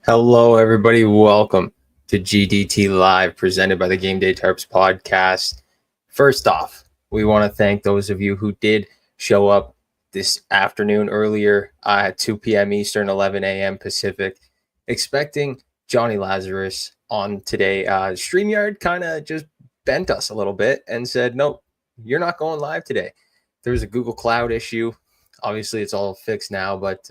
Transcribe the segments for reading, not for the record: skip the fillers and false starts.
Hello, everybody. Welcome to GDT Live, presented by the Game Day Tarps podcast. First off, we want to thank those of you who did show up this afternoon earlier at 2 p.m. Eastern, 11 a.m. Pacific, expecting Johnny Lazarus on today. StreamYard kind of just bent us a little bit and said, nope, you're not going live today. There was a Google Cloud issue. Obviously, it's all fixed now, but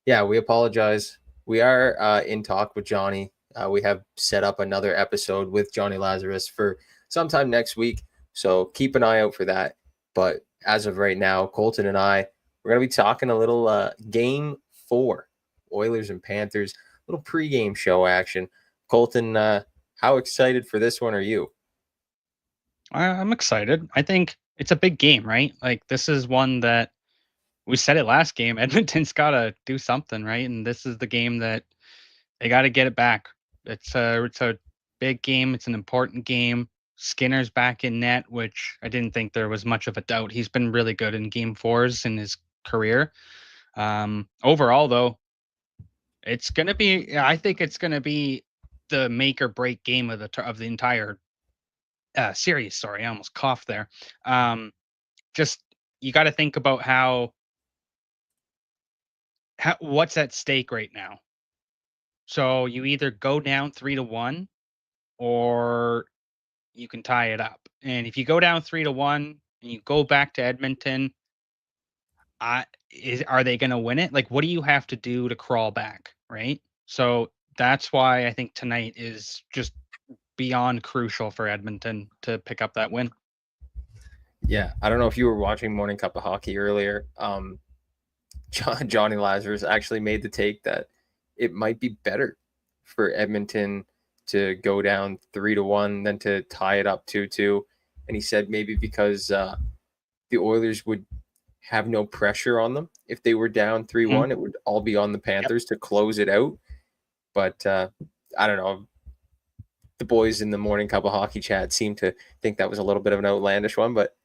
yeah, we apologize. We are in talk with Johnny. We have set up another episode with Johnny Lazarus for sometime next week. So keep an eye out for that. But as of right now, Colton and I, we're going to be talking a little Game 4, Oilers and Panthers, little pregame show action. Colton, how excited for this one are you? I'm excited. I think it's a big game, right? Like, this is one that we said it last game. Edmonton's got to do something, right? And this is the game that they got to get it back. It's a big game. It's an important game. Skinner's back in net, which I didn't think there was much of a doubt. He's been really good in game fours in his career. Overall, though, it's going to be, I think it's going to be the make or break game of the entire series. Sorry, I almost coughed there. Just, you got to think about how what's at stake right now. So you either go down 3-1 or you can tie it up. And if you go down 3-1 and you go back to Edmonton, are they going to win it? Like, what do you have to do to crawl back, right? So that's why I think tonight is just beyond crucial for Edmonton to pick up that win. Yeah, I don't know if you were watching Morning Cup of Hockey earlier. Johnny Lazarus actually made the take that it might be better for Edmonton to go down 3-1 than to tie it up 2-2. And he said maybe because the Oilers would have no pressure on them. If they were down 3-1, it would all be on the Panthers to close it out. But I don't know. The boys in the Morning Cup of Hockey chat seem to think that was a little bit of an outlandish one, but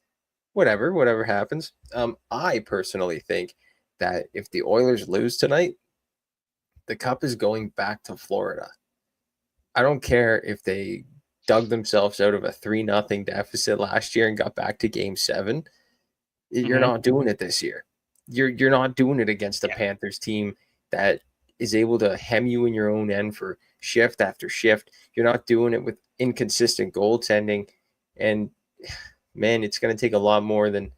whatever happens. I personally think that if the Oilers lose tonight, the cup is going back to Florida. I don't care if they dug themselves out of a 3-0 deficit last year and got back to Game 7. You're not doing it this year. You're not doing it against the Panthers team that is able to hem you in your own end for shift after shift. You're not doing it with inconsistent goaltending. And, man, it's going to take a lot more than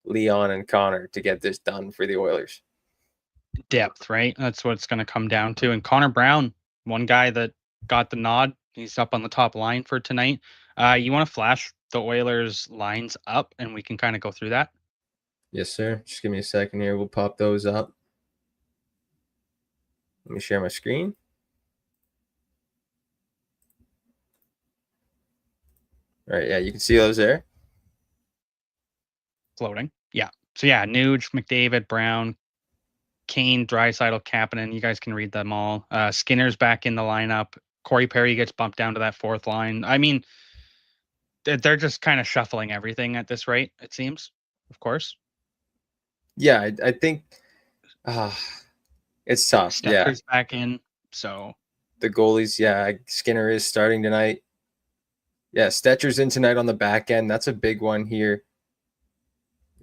Leon and Connor to get this done for the Oilers. Depth, right? That's what it's going to come down to. And Connor Brown, one guy that got the nod, he's up on the top line for tonight. You want to flash the Oilers lines up and we can kind of go through that? Yes, sir. Just give me a second here. We'll pop those up. Let me share my screen. All right, yeah, you can see those there. Floating. Yeah. So, yeah, Nuge, McDavid, Brown, Kane, Draisaitl, Kapanen. You guys can read them all. Skinner's back in the lineup. Corey Perry gets bumped down to that fourth line. I mean, they're just kind of shuffling everything at this rate, it seems, of course. Yeah, I think it's tough. Stetter's back in, so. The goalies, Skinner is starting tonight. Yeah, Stetcher's in tonight on the back end. That's a big one here.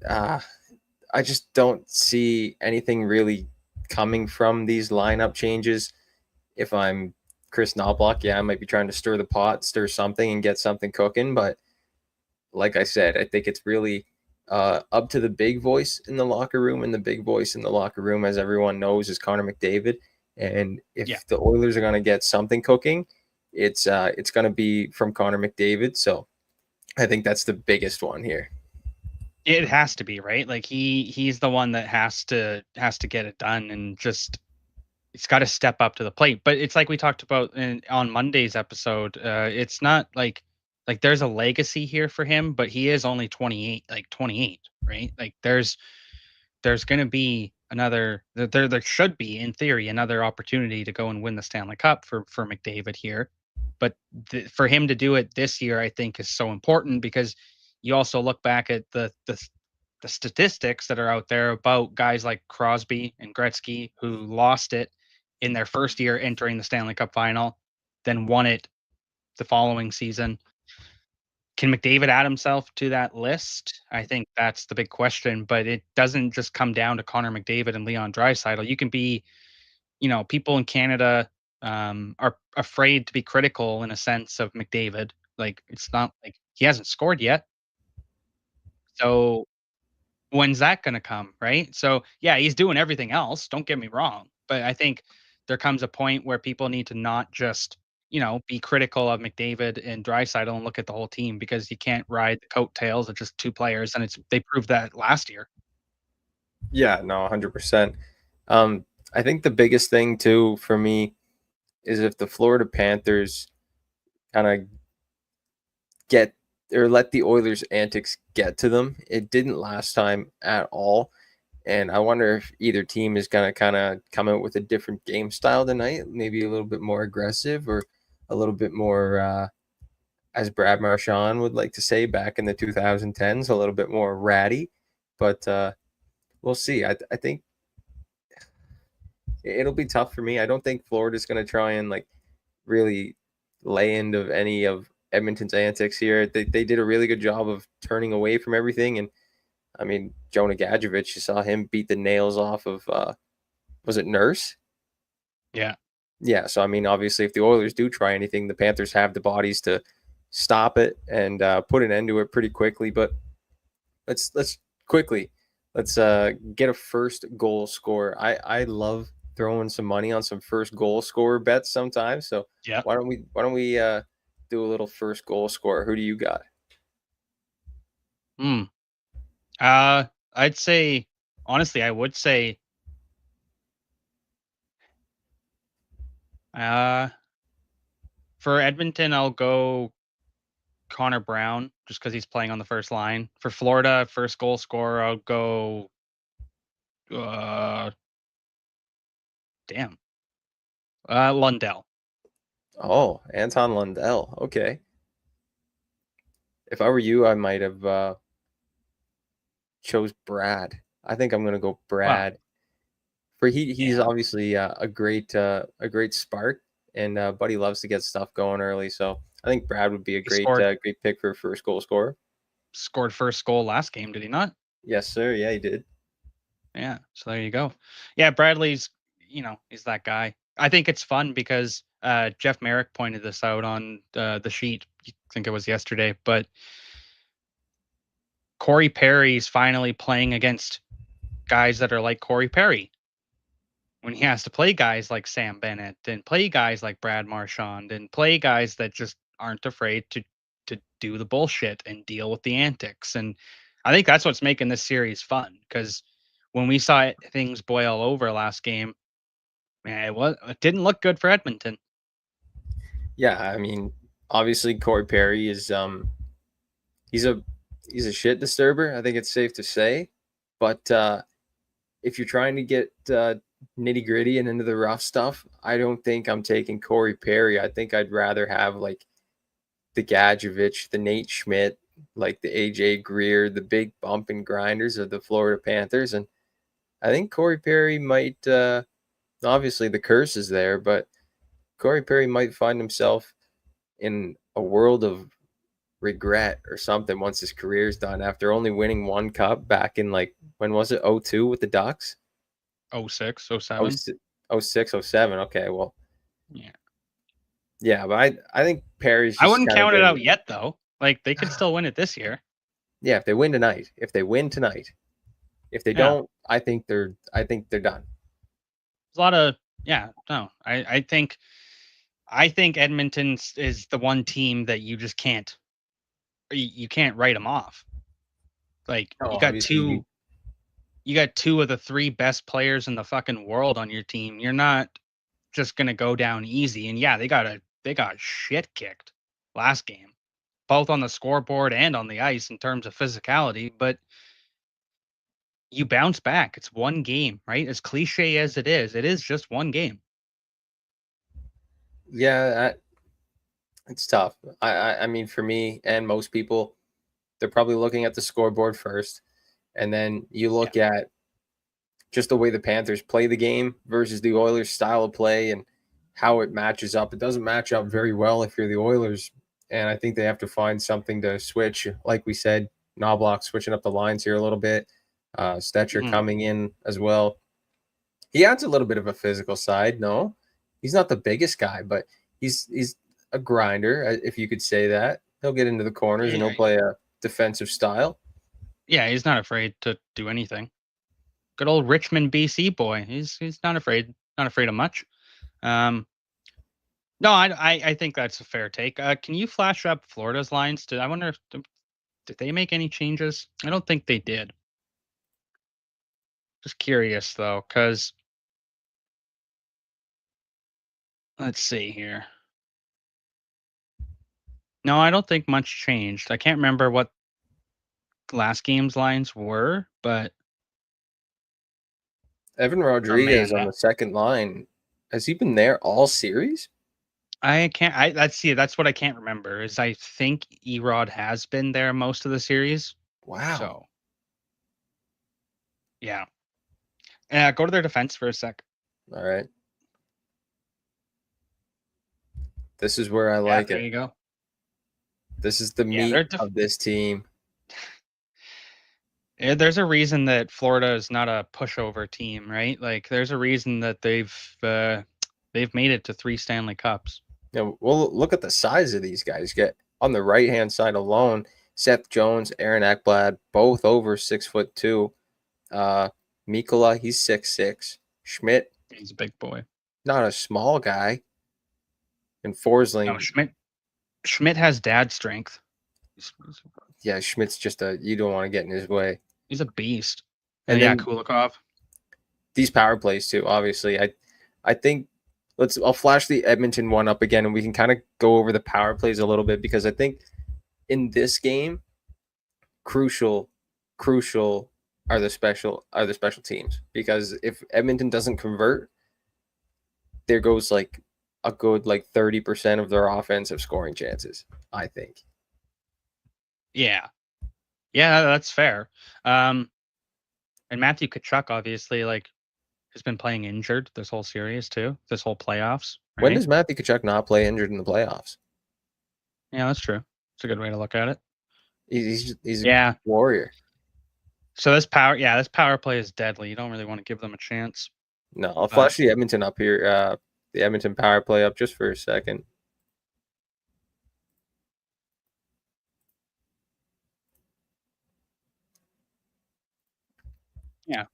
I just don't see anything really coming from these lineup changes. If I'm Chris Knobloch, I might be trying to stir the pot, stir something and get something cooking. But like I said, I think it's really up to the big voice in the locker room. And the big voice in the locker room, as everyone knows, is Connor McDavid. And if the Oilers are going to get something cooking, it's going to be from Connor McDavid. So I think that's the biggest one here. It has to be, right? Like he's the one that has to get it done, and just it's got to step up to the plate. But it's like we talked about on Monday's episode. It's not like Like there's a legacy here for him, but he is only 28, like 28, right? Like there's going to be there should be in theory another opportunity to go and win the Stanley Cup for McDavid here. But for him to do it this year, I think is so important because you also look back at the statistics that are out there about guys like Crosby and Gretzky who lost it in their first year entering the Stanley Cup final, then won it the following season. Can McDavid add himself to that list? I think that's the big question, but it doesn't just come down to Connor McDavid and Leon Draisaitl. You can be, people in Canada are afraid to be critical in a sense of McDavid. Like it's not like he hasn't scored yet. So when's that going to come, right? So yeah, he's doing everything else. Don't get me wrong, but I think there comes a point where people need to not just be critical of McDavid and Draisaitl and look at the whole team because you can't ride the coattails of just two players, and they proved that last year. Yeah, no, 100%. I think the biggest thing too for me is if the Florida Panthers kind of get or let the Oilers' antics get to them. It didn't last time at all. And I wonder if either team is going to kind of come out with a different game style tonight, maybe a little bit more aggressive or a little bit more, as Brad Marchand would like to say back in the 2010s, a little bit more ratty. But we'll see. I think it'll be tough for me. I don't think Florida's going to try and like really lay into any of Edmonton's antics here. They did a really good job of turning away from everything. And I mean, Jonah Gadjevich, you saw him beat the nails off of, was it Nurse? Yeah. Yeah. So, I mean, obviously, if the Oilers do try anything, the Panthers have the bodies to stop it and put an end to it pretty quickly. But let's quickly, let's get a first goal scorer. I love throwing some money on some first goal scorer bets sometimes. So Yeah. why don't we do a little first goal scorer? Who do you got? I'd say honestly, I would say for Edmonton, I'll go Connor Brown just because he's playing on the first line. For Florida, first goal scorer, I'll go. Lundell. Oh, Anton Lundell. Okay. If I were you, I might have chose Brad. I think I'm gonna go Brad. Wow. For he's Yeah. obviously a great spark, and Buddy loves to get stuff going early. So I think Brad would be a He great great pick for first goal scorer. scored first goal last game, did he not? Yes, sir. Yeah, he did. Yeah. So there you go. Yeah, Bradley's, he's that guy. I think it's fun because Jeff Merrick pointed this out on the sheet. I think it was yesterday, but Corey Perry's finally playing against guys that are like Corey Perry. When he has to play guys like Sam Bennett and play guys like Brad Marchand and play guys that just aren't afraid to do the bullshit and deal with the antics. And I think that's what's making this series fun because when we saw things boil over last game, man, it didn't look good for Edmonton. Yeah, I mean, obviously Corey Perry is he's a shit disturber. I think it's safe to say, but if you're trying to get nitty gritty and into the rough stuff, I don't think I'm taking Corey Perry. I think I'd rather have like the Gadjevich, the Nate Schmidt, like the AJ Greer, the big bump and grinders of the Florida Panthers. And I think Corey Perry might, obviously the curse is there, but Corey Perry might find himself in a world of regret or something once his career's done after only winning one cup back in like, when was it? 02 with the Ducks? 06, 07. 06, 07. Okay, well, Yeah. yeah, but I think Perry's I just wouldn't kind of count it been, out yet, though. Like, they could still win it this year. yeah, if they win tonight. If they win tonight. If they don't, I think they're done. There's a lot of no. I think Edmonton is the one team that you just can't write them off. Like Oh, you got obviously two of the three best players in the fucking world on your team. You're not just gonna go down easy. And yeah, they got shit kicked last game. both on the scoreboard and on the ice in terms of physicality, but you bounce back. It's one game, right? As cliche as it is just one game. Yeah, it's tough. I mean, for me and most people, they're probably looking at the scoreboard first, and then you look at just the way the Panthers play the game versus the Oilers' style of play and how it matches up. It doesn't match up very well if you're the Oilers, and I think they have to find something to switch. Like we said, Knobloch switching up the lines here a little bit. Stetcher coming in as well. He adds a little bit of a physical side. No, he's not the biggest guy, but he's a grinder, if you could say that. He'll get into the corners and he'll play a defensive style. Yeah, he's not afraid to do anything. Good old Richmond, BC boy. He's not afraid of much. No, I think that's a fair take. Can you flash up Florida's lines? I wonder if did they make any changes? I don't think they did. Just curious though, because let's see here. No, I don't think much changed. I can't remember what last game's lines were, but Evan Rodriguez on the second line, has he been there all series? I can't. That's what I can't remember. Is I think Erod has been there most of the series. Wow. So, yeah. Go to their defense for a sec. All right. This is where I like it. There you go. This is the meat of this team. There's a reason that Florida is not a pushover team, right? Like, there's a reason that they've made it to 3 Stanley Cups. Yeah, well, look at the size of these guys. Get on the right hand side alone, Seth Jones, Aaron Ekblad, both over 6'2". Mikkola, he's 6'6". Schmidt, he's a big boy, not a small guy. And Forsling, no, Schmidt has dad strength. Yeah, Schmidt's just you don't want to get in his way. He's a beast. And yeah, Kulikov. These power plays too, obviously. I think I'll flash the Edmonton one up again and we can kind of go over the power plays a little bit because I think in this game, crucial are the special teams. Because if Edmonton doesn't convert, there goes like a good 30% of their offensive scoring chances, I think. Yeah, that's fair. And Matthew Tkachuk obviously has been playing injured this whole series too, this whole playoffs. Right? When does Matthew Tkachuk not play injured in the playoffs? Yeah, that's true. It's a good way to look at it. He's a warrior. So this power play is deadly. You don't really want to give them a chance. No, I'll flash the Edmonton up here. The Edmonton power play up just for a second. Yeah.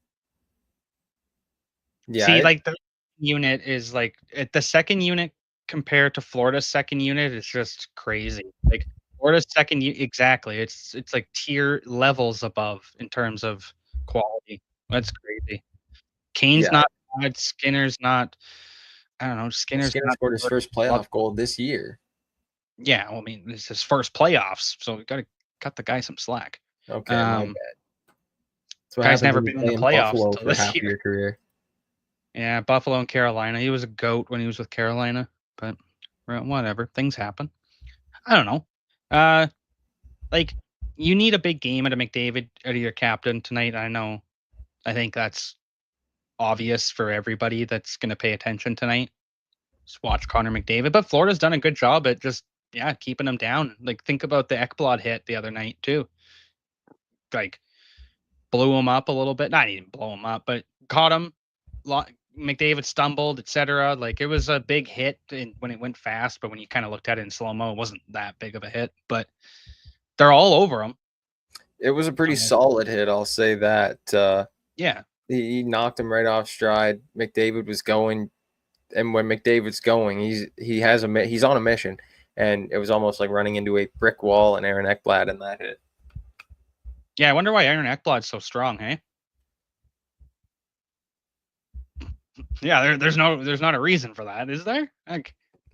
Yeah. See, the unit is the second unit compared to Florida's second unit is just crazy. Florida's second unit, exactly. It's like tier levels above in terms of quality. That's crazy. Kane's not bad. Skinner's not. I don't know. Skinner scored his first playoff goal this year. Yeah, well, I mean, it's his first playoffs, so we got to cut the guy some slack. Okay, my bad. Guy's never been in the playoffs until for half your career. Yeah, Buffalo and Carolina. He was a GOAT when he was with Carolina, but whatever. Things happen. I don't know. You need a big game out of McDavid, out of your captain tonight. I think that's obvious for everybody that's going to pay attention tonight. Just watch Connor McDavid. But Florida's done a good job at just, keeping him down. Think about the Ekblad hit the other night, too. Blew him up a little bit. Not even blow him up, but caught him. McDavid stumbled, etc. It was a big hit when it went fast, but when you kind of looked at it in slow-mo, it wasn't that big of a hit. But they're all over him. It was a pretty solid hit, I'll say that. Yeah. He knocked him right off stride. McDavid was going, and when McDavid's going, he's on a mission, and it was almost like running into a brick wall and Aaron Ekblad in that hit. Yeah, I wonder why Aaron Ekblad's so strong, hey? Yeah, there's not a reason for that, is there?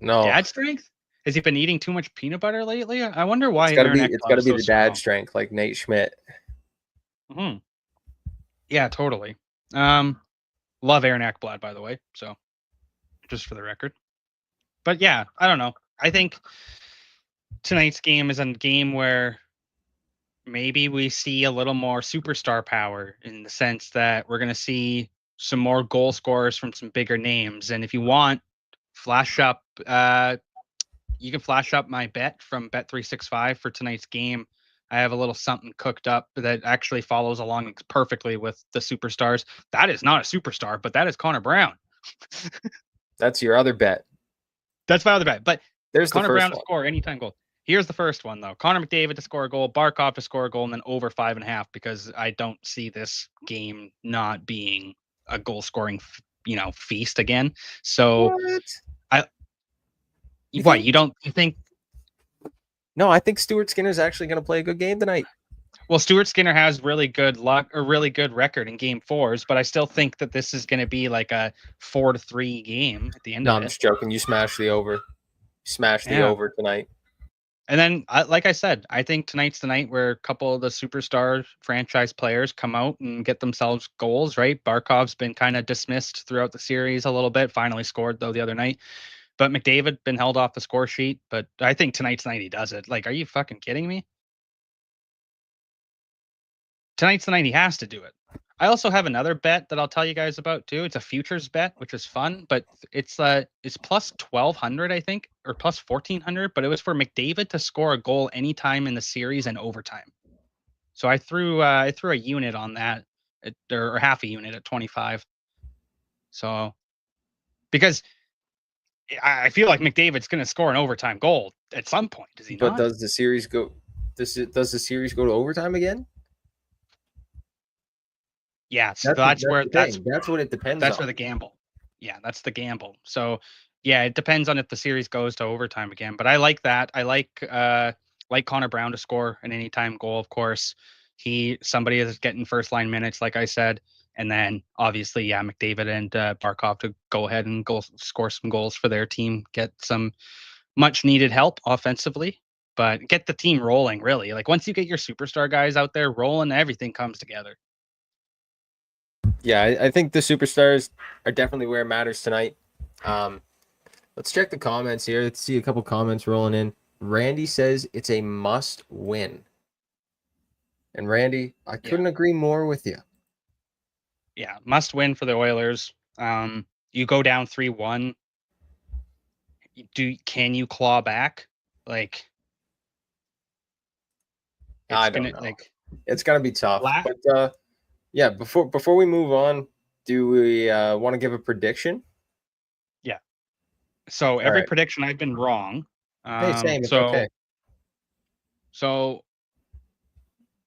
No. Dad strength? Has he been eating too much peanut butter lately? I wonder It's why got to be. Aranek It's got Club to is be so the dad strong. strength, like Nate Schmidt. Hmm. Yeah, totally. Love Aranek Blood, by the way. So, just for the record. But yeah, I don't know. I think tonight's game is a game where maybe we see a little more superstar power in the sense that we're going to see some more goal scorers from some bigger names. And if you want, flash up, you can flash up my bet from Bet365 for tonight's game. I have a little something cooked up that actually follows along perfectly with the superstars. That is not a superstar, but that is Connor Brown. That's your other bet. That's my other bet. But There's the Connor first Brown to one. score anytime goal. Here's the first one, though. Connor McDavid to score a goal, Barkov to score a goal, and then over 5.5, because I don't see this game not being a goal scoring, feast again. So What? I, You what, think? you think, No, I think Stuart Skinner's actually going to play a good game tonight. well, Stuart Skinner has really good luck or really good record in game fours, but I still think that this is going to be like a 4-3 game at the end No, of I'm it. just joking. You smashed the over. Smash the Yeah. over tonight. And then, like I said, I think tonight's the night where a couple of the superstar franchise players come out and get themselves goals, right? Barkov's been kind of dismissed throughout the series a little bit, finally scored, though, the other night. But McDavid been held off the score sheet. But I think tonight's the night he does it. Like, are you fucking kidding me? Tonight's the night he has to do it. I also have another bet that I'll tell you guys about too. It's a futures bet, which is fun, but it's plus 1,200, I think, or plus 1,400. But it was for McDavid to score a goal anytime in the series and overtime. So I threw a unit on that, or half a unit at 25. So because I feel like McDavid's going to score an overtime goal at some point, does he But not? does the series go? Does the series go to overtime again? Yeah, so That's that's that's where the thing. That's what it depends that's where on. the gamble. Yeah, that's the gamble. So yeah, it depends on if the series goes to overtime again. But I like that. I like Connor Brown to score an anytime goal, of course. Somebody is getting first line minutes, like I said. And then obviously, yeah, McDavid and Barkov to go ahead and go score some goals for their team, get some much needed help offensively, but get the team rolling, really. Like once you get your superstar guys out there rolling, everything comes together. Yeah, I think the superstars are definitely where it matters tonight. Let's check the comments here. Let's see a couple comments rolling in. Randy says it's a must win. And Randy, I Yeah. couldn't agree more with you. Yeah, must win for the Oilers. You go down 3-1. Can you claw back? Like I it's don't gonna know. like It's gonna be tough. la- But yeah, before we move on, do we want to give a prediction? yeah. So All every right. prediction I've been wrong. Hey, same. It's So okay. so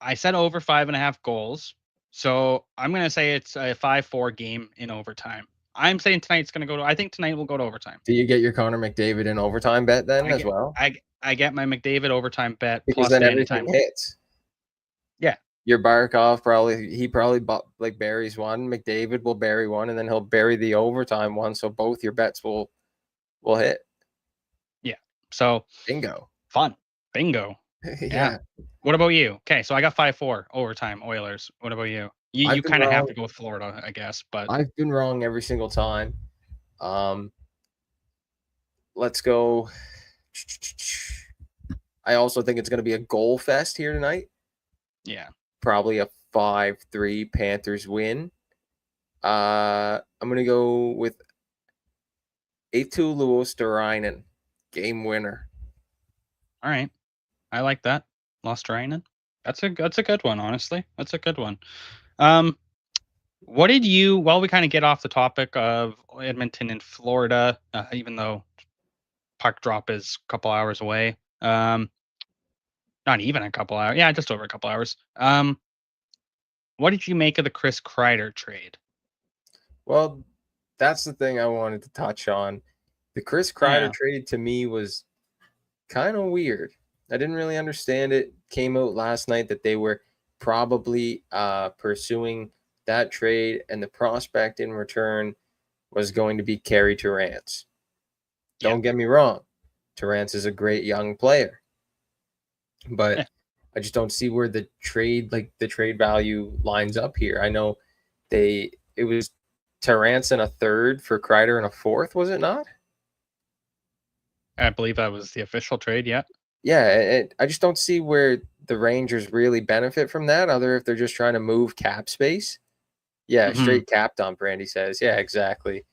I said over 5.5 goals. So I'm gonna say it's a 5-4 game in overtime. I'm saying tonight's gonna go to. I think tonight will go to overtime. Do you get your Connor McDavid in overtime bet then I as get well? I get my McDavid overtime bet Because plus then the everything anytime goal. hits. Yeah. Your Barkov probably like buries one. McDavid will bury one, and then he'll bury the overtime one. So both your bets will hit. Yeah. So Bingo. fun. Bingo. Yeah. Yeah. What about you? Okay, so I got 5-4 overtime Oilers. What about you? You I've been kind of have wrong. to go with Florida, I guess, but I've been wrong every single time. Let's go. I also think it's going to be a goal fest here tonight. yeah. Probably a 5-3 Panthers win. I'm going to go with Eetu Luostarinen, game winner. All right. I like that. Lost-Ryan. That's a good one, honestly. That's a good one. What did you while we kind of get off the topic of Edmonton and Florida, even though puck drop is a couple hours away. Not even a couple hours. Yeah, just over a couple hours. What did you make of the Chris Kreider trade? Well, that's the thing I wanted to touch on. The Chris Kreider Yeah. trade to me was kind of weird. I didn't really understand it. Came out last night that they were probably pursuing that trade, and the prospect in return was going to be Carey Terrance. Yeah. Don't get me wrong. Terrence is a great young player, but Yeah, I just don't see where the trade value lines up here. I know it was Terrence and a third for Kreider and a fourth, was it not? I believe that was the official trade. Yeah. Yeah, I just don't see where the Rangers really benefit from that, other if they're just trying to move cap space. Yeah, Hmm. straight cap dump, Randy says. Yeah, exactly.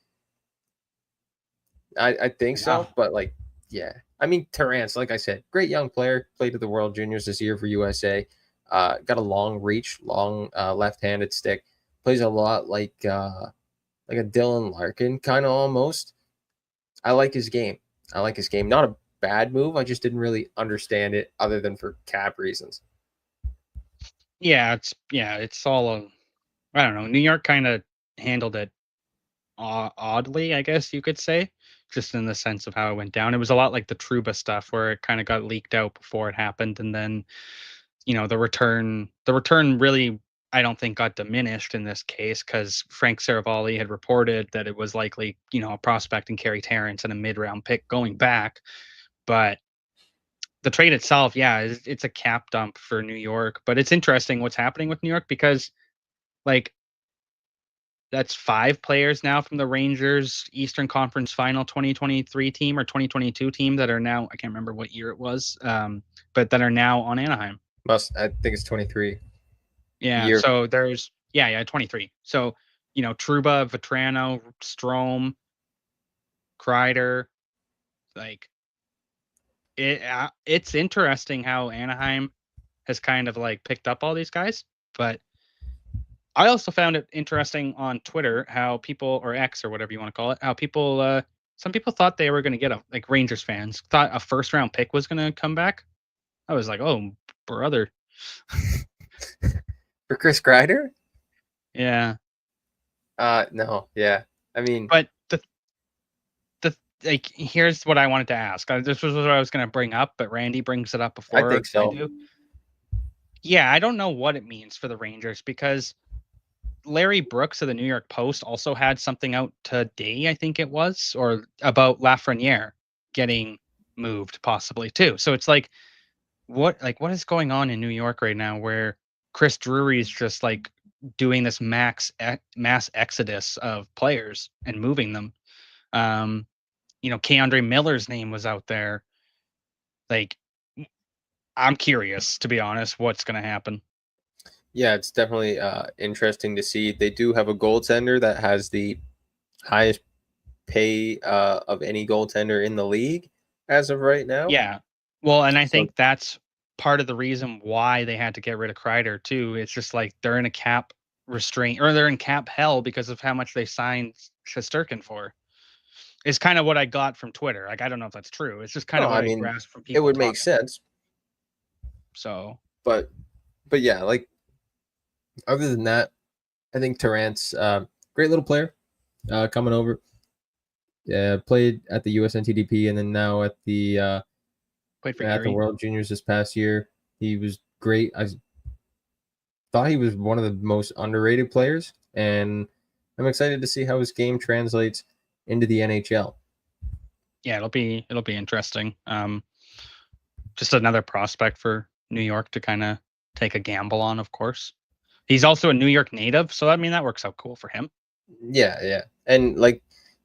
I think Yeah. so, but like, yeah. I mean, Terrence, like I said, great young player, played at the World Juniors this year for USA. Got a long reach, long left-handed stick. Plays a lot like a Dylan Larkin kind of almost. I like his game. I like his game. Not a bad move. I just didn't really understand it other than for cap reasons. It's all I don't know. New York kind of handled it oddly, I guess you could say, just in the sense of how it went down. It was a lot like the Truba stuff where it kind of got leaked out before it happened, and then the return really, I don't think, got diminished in this case because Frank Saravalli had reported that it was likely a prospect in Kerry Terrence and a mid-round pick going back, but the trade itself, yeah, it's a cap dump for New York. But it's interesting what's happening with New York because like that's 5 players now from the Rangers Eastern Conference Final 2023 team or 2022 team that are now, I can't remember what year it was, but that are now on Anaheim. I think it's 23 Yeah, year. so there's 23. So, Truba, Vetrano, Strome, Kreider, like it's interesting how Anaheim has kind of like picked up all these guys, but I also found it interesting on Twitter how people, or X or whatever you want to call it, how people some people thought they were going to get like Rangers fans thought a first round pick was going to come back. I was like, "Oh, brother." For Chris Kreider? Yeah. No, yeah. I mean, But the like here's what I wanted to ask. This was what I was going to bring up, but Randy brings it up I before think I so. do. Yeah, I don't know what it means for the Rangers because Larry Brooks of the New York Post also had something out today, I think it was, or about Lafreniere getting moved possibly too. So it's like what is going on in New York right now where Chris Drury's just like doing this mass exodus of players and moving them. Um, Keandre Miller's name was out there. Like I'm curious to be honest, what's going to happen. Yeah, it's definitely interesting to see. They do have a goaltender that has the highest pay of any goaltender in the league as of right now. Yeah. Well, and I So, think that's part of the reason why they had to get rid of Kreider too. It's just like they're in a cap restraint or they're in cap hell because of how much they signed Shesterkin for. Is kind of what I got from Twitter. Like I don't know if that's true. It's just kind no, of what I I mean, grasped from it people would make talking. sense, So but yeah, like other than that, I think Terrence, great little player, coming over. Yeah, played at the USNTDP and then now played for at the Erie. World Juniors this past year. He was great. I thought he was one of the most underrated players, and I'm excited to see how his game translates into the NHL. Yeah, it'll be interesting. Just another prospect for New York to kind of take a gamble on, of course. He's also a New York native, so I mean that works out cool for him. Yeah, yeah, and like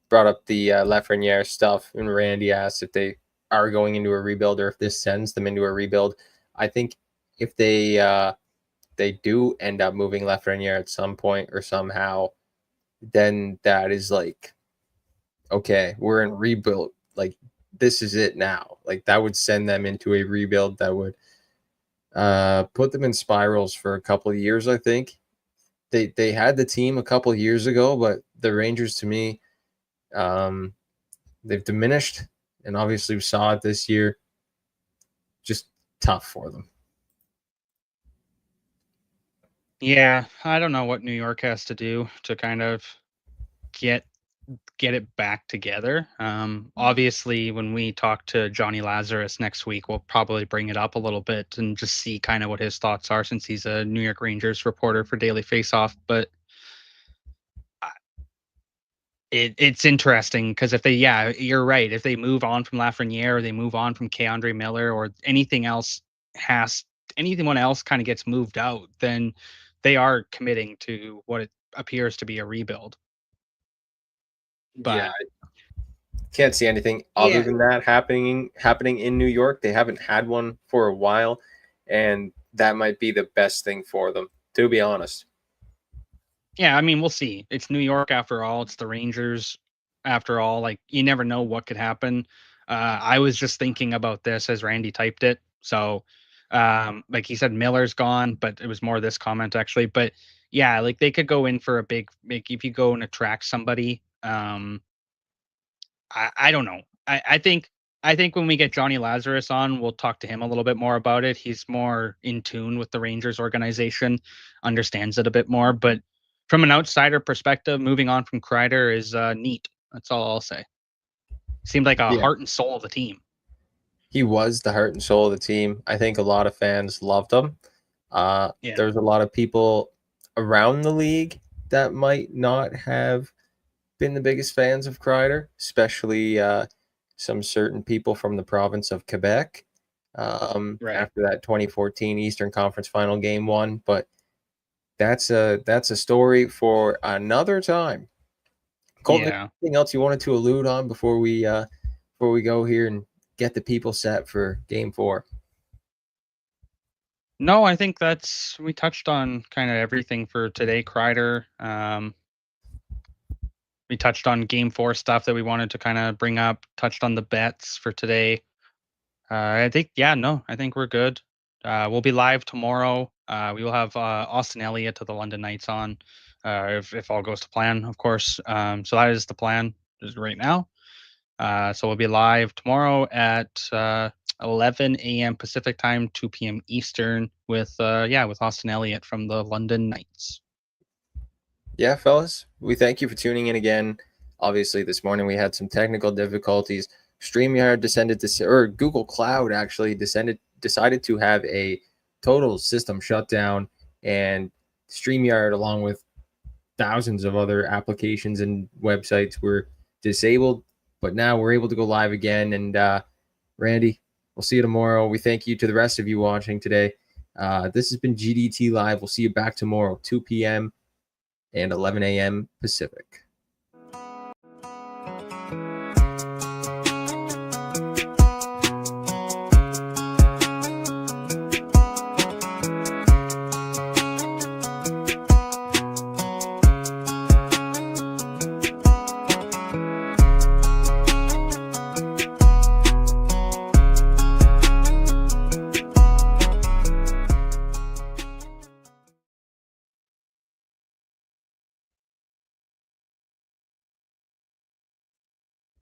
brought up the Lafreniere stuff, and Randy asked if they are going into a rebuild or if this sends them into a rebuild. I think if they do end up moving Lafreniere at some point or somehow, then that is like, okay, we're in rebuild. Like this is it now. Like that would send them into a rebuild that would put them in spirals for a couple of years. I think they had the team a couple of years ago, but the Rangers to me, um, they've diminished, and obviously we saw it this year. Just tough for them. Yeah, I don't know what New York has to do to kind of get get it back together. Obviously, when we talk to Johnny Lazarus next week, we'll probably bring it up a little bit and just see kind of what his thoughts are since he's a New York Rangers reporter for Daily Faceoff. But It's interesting because if they, yeah, you're right. If they move on from Lafreniere or they move on from Keandre Miller or anyone else kind of gets moved out, then they are committing to what it appears to be a rebuild. Yeah, But can't see anything other yeah, than that happening in New York. They haven't had one for a while, and that might be the best thing for them, to be honest. yeah, I mean, we'll see. It's New York after all. It's the Rangers after all. Like you never know what could happen. I was just thinking about this as Randy typed it. So, like he said, Miller's gone, but it was more this comment actually. But yeah, like they could go in for a big, like if you go and attract somebody. I don't know. I think when we get Johnny Lazarus on, we'll talk to him a little bit more about it. He's more in tune with the Rangers organization, understands it a bit more. But from an outsider perspective, moving on from Kreider is neat. That's all I'll say. Seemed like a Yeah, heart and soul of the team. he was the heart and soul of the team. I think a lot of fans loved him. Yeah. There's a lot of people around the league that might not have been the biggest fans of Kreider, especially some certain people from the province of Quebec Right. after that 2014 Eastern Conference Final Game 1. But that's a story for another time. Colton, Yeah. anything else you wanted to allude on before we go here and get the people set for Game 4? No, I think we touched on kind of everything for today, Kreider. We touched on Game 4 stuff that we wanted to kind of bring up. Touched on the bets for today. I think, yeah, no, I think we're good. We'll be live tomorrow. We will have Austin Elliott to the London Knights on, if all goes to plan, of course. So that is the plan just right now. So we'll be live tomorrow at 11 a.m. Pacific time, 2 p.m. Eastern, with Austin Elliott from the London Knights. Yeah, fellas, we thank you for tuning in again. Obviously, this morning we had some technical difficulties. StreamYard or Google Cloud actually decided to have a total system shutdown, and StreamYard, along with thousands of other applications and websites, were disabled. But now we're able to go live again. And Randy, we'll see you tomorrow. We thank you to the rest of you watching today. This has been GDT Live. We'll see you back tomorrow, 2 p.m. and 11 a.m. Pacific.